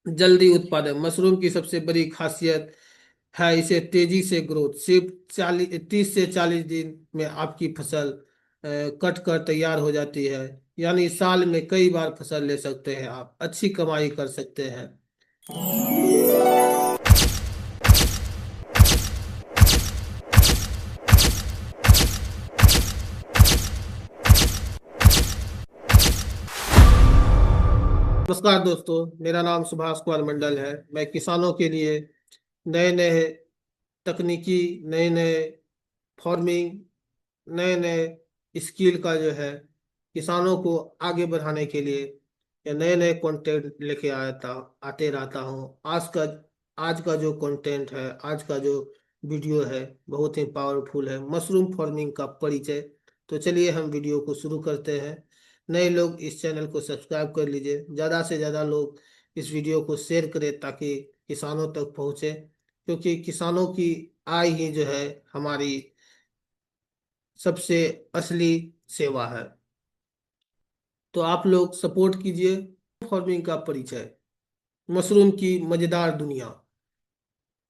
जल्दी उत्पादन मशरूम की सबसे बड़ी खासियत है इसे तेजी से ग्रोथ। सिर्फ 30 से 40 दिन में आपकी फसल कट कर तैयार हो जाती है। यानी साल में कई बार फसल ले सकते हैं, आप अच्छी कमाई कर सकते हैं। नमस्कार दोस्तों, मेरा नाम सुभाष कुमार मंडल है। मैं किसानों के लिए नए नए तकनीकी, नए नए फार्मिंग, नए नए स्किल का जो है किसानों को आगे बढ़ाने के लिए या नए नए कंटेंट लेके आते रहता हूँ। आज का जो कंटेंट है, आज का जो वीडियो है, बहुत ही पावरफुल है। मशरूम फार्मिंग का परिचय। तो चलिए हम वीडियो को शुरू करते हैं। नए लोग इस चैनल को सब्सक्राइब कर लीजिए, ज़्यादा से ज़्यादा लोग इस वीडियो को शेयर करें ताकि किसानों तक पहुँचे, क्योंकि किसानों की आय ही जो है हमारी सबसे असली सेवा है। तो आप लोग सपोर्ट कीजिए। फार्मिंग का परिचय। मशरूम की मजेदार दुनिया।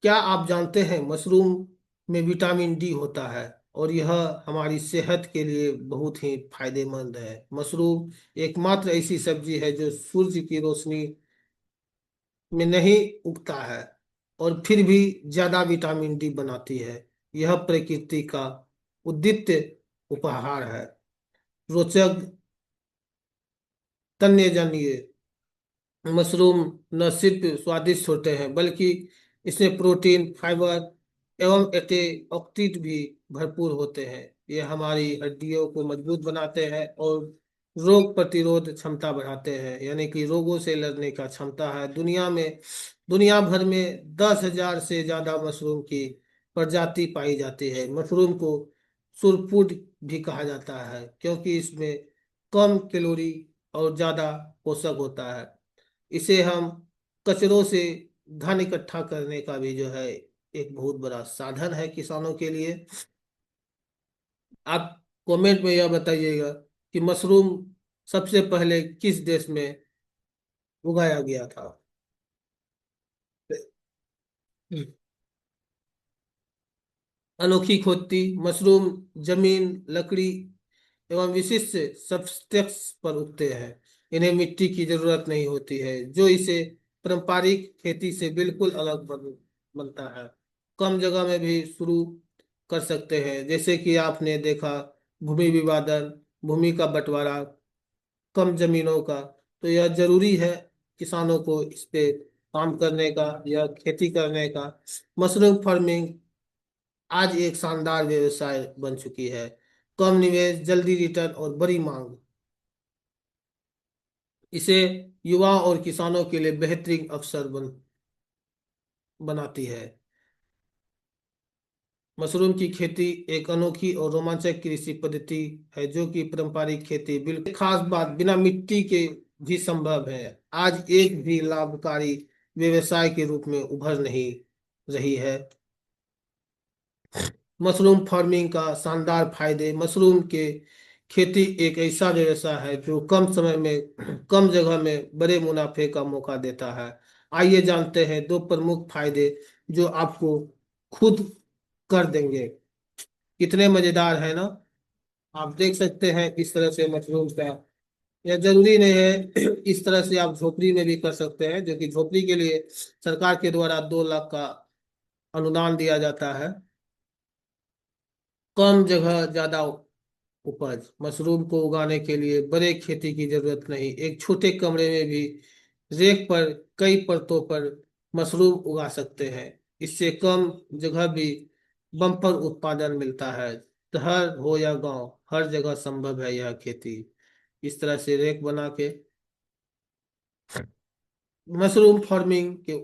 क्या आप जानते हैं मशरूम में विटामिन डी होता है और यह हमारी सेहत के लिए बहुत ही फायदेमंद है। मशरूम एकमात्र ऐसी सब्जी है जो सूर्य की रोशनी में नहीं उगता है और फिर भी ज्यादा विटामिन डी बनाती है। यह प्रकृति का उद्दित्य उपहार है। रोचक तन्य जानिए। मशरूम न सिर्फ स्वादिष्ट होते हैं बल्कि इसमें प्रोटीन, फाइबर एवं एंटीऑक्सीडेंट भी भरपूर होते हैं। ये हमारी हड्डियों को मजबूत बनाते हैं और रोग प्रतिरोध क्षमता बढ़ाते हैं, यानी कि रोगों से लड़ने का क्षमता है। दुनिया भर में 10,000 से ज्यादा मशरूम की प्रजाति पाई जाती है। मशरूम को सुपरफूड भी कहा जाता है क्योंकि इसमें कम कैलोरी और ज्यादा पोषक होता है। इसे हम कचरों से धन इकट्ठा करने का भी जो है एक बहुत बड़ा साधन है किसानों के लिए। आप कमेंट में यह बताइएगा कि मशरूम सबसे पहले किस देश में उगाया गया था। अनोखी खेती। मशरूम जमीन, लकड़ी एवं विशिष्ट सब्सटेंस पर उगते हैं। इन्हें मिट्टी की जरूरत नहीं होती है, जो इसे पारंपरिक खेती से बिल्कुल अलग बनता है। कम जगह में भी शुरू कर सकते हैं, जैसे कि आपने देखा भूमि विवादन, भूमि का बंटवारा, कम जमीनों का। तो यह जरूरी है किसानों को इस पे काम करने का या खेती करने का। मशरूम फार्मिंग आज एक शानदार व्यवसाय बन चुकी है। कम निवेश, जल्दी रिटर्न और बड़ी मांग इसे युवाओं और किसानों के लिए बेहतरीन अवसर बनाती है। मशरूम की खेती एक अनोखी और रोमांचक कृषि पद्धति है जो कि पारंपरिक खेती बिल्कुल खास बात बिना मिट्टी के भी संभव है। आज एक भी लाभकारी व्यवसाय के रूप में उभर नहीं रही है। मशरूम फार्मिंग का शानदार फायदे। मशरूम के खेती एक ऐसा व्यवसाय है जो कम समय में कम जगह में बड़े मुनाफे का मौका देता है। आइए जानते हैं दो प्रमुख फायदे जो आपको खुद कर देंगे। कितने मजेदार है ना। आप देख सकते हैं इस तरह से मशरूम का। यह जरूरी नहीं है इस तरह से आप झोपड़ी में भी कर सकते हैं, जो कि झोपड़ी के लिए सरकार के द्वारा 2 लाख का अनुदान दिया जाता है। कम जगह ज्यादा उपज। मशरूम को उगाने के लिए बड़े खेती की जरूरत नहीं। एक छोटे कमरे में भी रेक पर कई परतों पर मशरूम उगा सकते हैं। इससे कम जगह भी बम्पर उत्पादन मिलता है। शहर हो या गांव, हर जगह संभव है यह खेती। इस तरह से रेक बना के मशरूम फार्मिंग के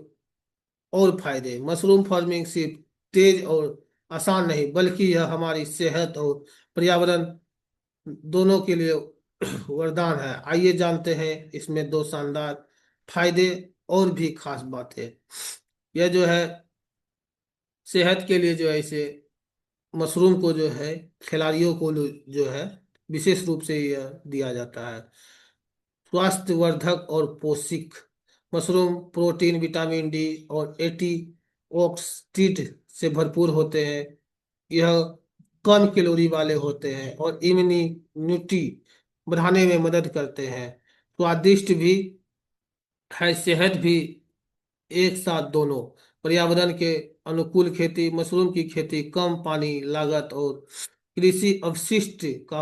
और फायदे। मशरूम फार्मिंग सिर्फ तेज और आसान नहीं बल्कि यह हमारी सेहत और पर्यावरण दोनों के लिए वरदान है। आइए जानते हैं इसमें दो शानदार फायदे और भी खास बात है। यह जो है सेहत के लिए जो है इसे मशरूम को जो है खिलाड़ियों को जो है विशेष रूप से यह दिया जाता है। स्वास्थ्यवर्धक और पोषक। मशरूम प्रोटीन, विटामिन डी और एंटीऑक्सीडेंट से भरपूर होते हैं। यह कम कैलोरी वाले होते हैं और इम्यूनिटी बढ़ाने में मदद करते हैं। स्वादिष्ट भी है, सेहत भी, एक साथ दोनों। पर्यावरण के अनुकूल खेती, मशरूम की खेती कम पानी लागत और कृषि अपशिष्ट का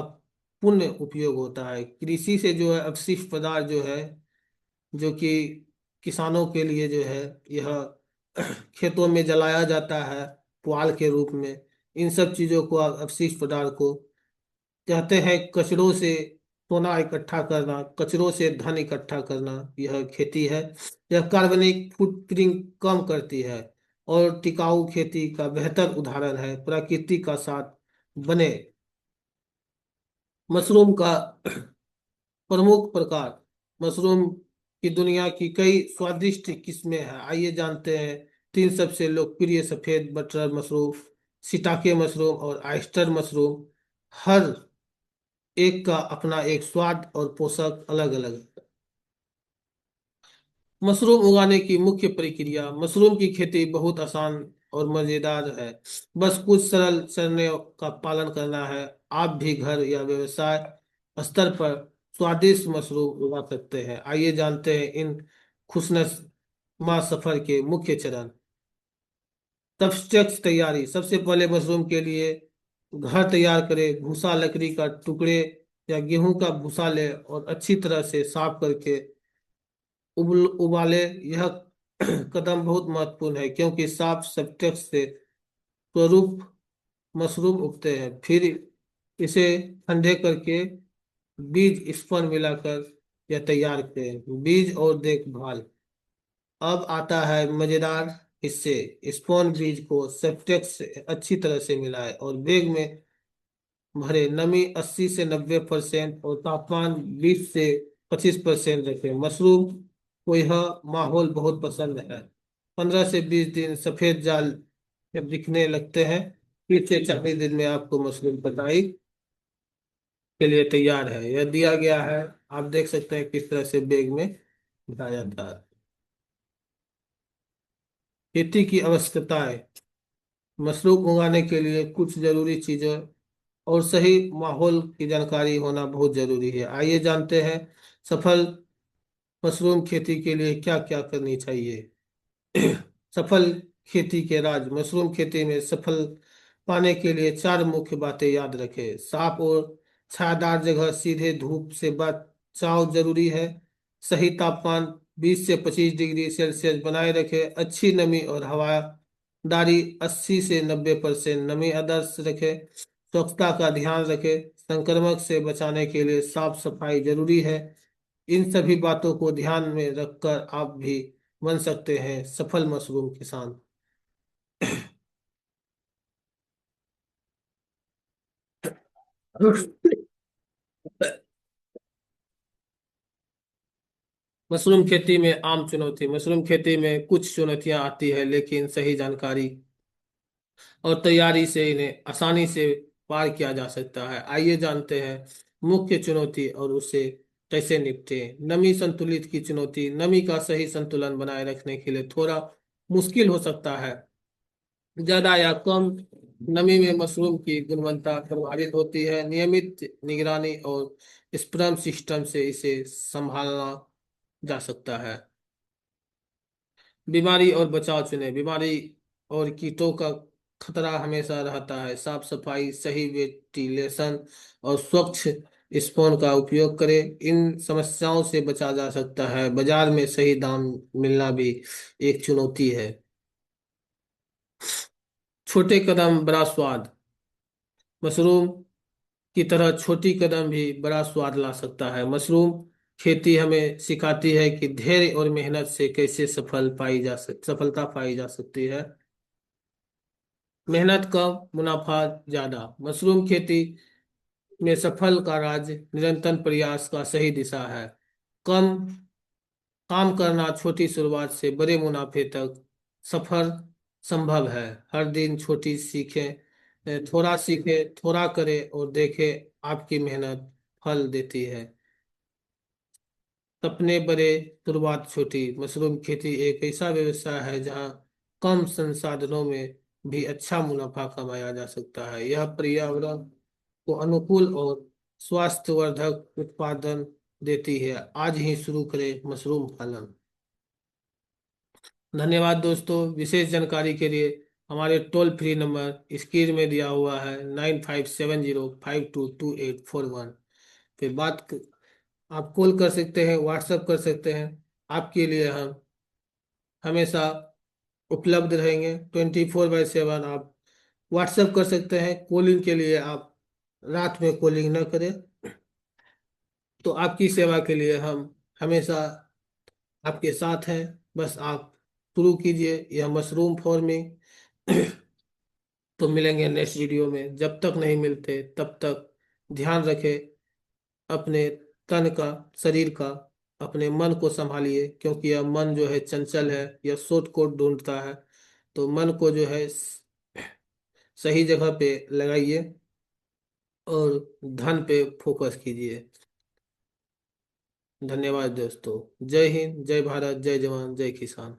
पुण्य उपयोग होता है। कृषि से जो है अपशिष्ट पदार्थ जो है, जो कि किसानों के लिए जो है, यह खेतों में जलाया जाता है पुआल के रूप में। इन सब चीजों को, अपशिष्ट पदार्थ को कहते हैं कचरों से सोना इकट्ठा करना, कचरों से धन इकट्ठा करना, यह खेती है। यह कार्बनिक फुटप्रिंट कम करती है और टिकाऊ खेती का बेहतर उदाहरण है। प्रकृति का साथ बने। मशरूम का प्रमुख प्रकार। मशरूम की दुनिया की कई स्वादिष्ट किस्में हैं, आइए जानते हैं। तीन सबसे लोकप्रिय: सफेद बटर मशरूम, शिटाके मशरूम और ऑयस्टर मशरूम। हर एक का अपना एक स्वाद और पोषक अलग अलग। मशरूम उगाने की मुख्य प्रक्रिया। मशरूम की खेती बहुत आसान और मजेदार है। बस कुछ सरल चरणों का पालन करना है। आप भी घर या व्यवसाय स्तर पर स्वादिष्ट मशरूम उगा सकते हैं। आइए जानते हैं इन खुशनुमा सफर के मुख्य चरण। सब्सट्रेट तैयारी। सबसे पहले मशरूम के लिए घर तैयार करें। भूसा, लकड़ी का टुकड़े या गेहूं का भूसा ले और अच्छी तरह से साफ करके उबाले। यह कदम बहुत महत्वपूर्ण है क्योंकि साफ सब्सट्रेट से स्वरूप मशरूम उगते हैं। फिर इसे ठंडे करके बीज स्पन मिलाकर यह तैयार करें। बीज और देखभाल। अब आता है मजेदार हिस्से। स्पॉन बीज को सेप्टेक्स से अच्छी तरह से मिलाएं और बैग में भरे। नमी 80 से 90% और तापमान 20 से 25% रखें। मशरूम को यह माहौल बहुत पसंद है। 15 से 20 दिन सफेद जाल जब दिखने लगते हैं, 30 से 40 दिन में आपको मशरूम कटाई के लिए तैयार है। यह दिया गया है, आप देख सकते हैं किस तरह से बैग में भरा जाता है। खेती की आवश्यकताएं। मशरूम उगाने के लिए कुछ जरूरी चीजें और सही माहौल की जानकारी होना बहुत जरूरी है। आइए जानते हैं सफल मशरूम खेती के लिए क्या क्या करनी चाहिए। सफल खेती के राज। मशरूम खेती में सफल पाने के लिए चार मुख्य बातें याद रखें। साफ और छायादार जगह, सीधे धूप से बचाव जरूरी है। सही तापमान 20 से 25 डिग्री सेल्सियस बनाए रखें। अच्छी नमी और हवादारी 80 से 90% नमी आदर्श रखें। स्वच्छता का ध्यान रखें। संक्रमण से बचाने के लिए साफ सफाई जरूरी है। इन सभी बातों को ध्यान में रखकर आप भी बन सकते हैं सफल मशरूम किसान। मशरूम खेती में आम चुनौती। मशरूम खेती में कुछ चुनौतियां आती है, लेकिन सही जानकारी और तैयारी से इन्हें आसानी से पार किया जा सकता है। आइए जानते हैं मुख्य चुनौती और उसे कैसे निपटे। नमी संतुलित की चुनौती। नमी का सही संतुलन बनाए रखने के लिए थोड़ा मुश्किल हो सकता है। ज्यादा या कम नमी में मशरूम की गुणवत्ता प्रभावित होती है। नियमित निगरानी और स्प्रम सिस्टम से इसे संभालना जा सकता है। बीमारी और बचाव चुनें। बीमारी और कीटों का खतरा हमेशा रहता है। साफ सफाई, सही वेंटिलेशन और स्वच्छ स्पॉन का उपयोग करें। इन समस्याओं से बचा जा सकता है। बाजार में सही दाम मिलना भी एक चुनौती है। छोटे कदम बड़ा स्वाद। मशरूम की तरह छोटी कदम भी बड़ा स्वाद ला सकता है। मशरूम खेती हमें सिखाती है कि धैर्य और मेहनत से कैसे सफलता पाई जा सकती है। मेहनत कम, मुनाफा ज्यादा। मशरूम खेती में सफल का राज निरंतर प्रयास का सही दिशा है। कम काम करना, छोटी शुरुआत से बड़े मुनाफे तक सफर संभव है। हर दिन छोटी सीखें, थोड़ा सीखें, थोड़ा करें और देखें, आपकी मेहनत फल देती है। सपने बड़े, शुरुआत छोटी। मशरूम खेती एक ऐसा व्यवसाय है जहां कम संसाधनों में भी अच्छा मुनाफा कमाया जा सकता है। यह पर्यावरण को अनुकूल और स्वास्थ्यवर्धक उत्पादन देती है। आज ही शुरू करें मशरूम पालन। धन्यवाद दोस्तों। विशेष जानकारी के लिए हमारे टोल फ्री नंबर स्क्रीन में दिया हुआ है, 9570522841। फिर आप कॉल कर सकते हैं, व्हाट्सएप कर सकते हैं। आपके लिए हम हमेशा उपलब्ध रहेंगे 24/7। आप व्हाट्सएप कर सकते हैं। कॉलिंग के लिए आप रात में कॉलिंग न करें। तो आपकी सेवा के लिए हम हमेशा आपके साथ हैं। बस आप शुरू कीजिए यह मशरूम फार्मिंग। तो मिलेंगे नेक्स्ट वीडियो में। जब तक नहीं मिलते तब तक ध्यान रखें अपने तन का, शरीर का। अपने मन को संभालिए, क्योंकि यह मन जो है चंचल है, यह शॉर्टकट ढूंढता है। तो मन को जो है सही जगह पे लगाइए और धन पे फोकस कीजिए। धन्यवाद दोस्तों। जय हिंद, जय भारत, जय जवान, जय किसान।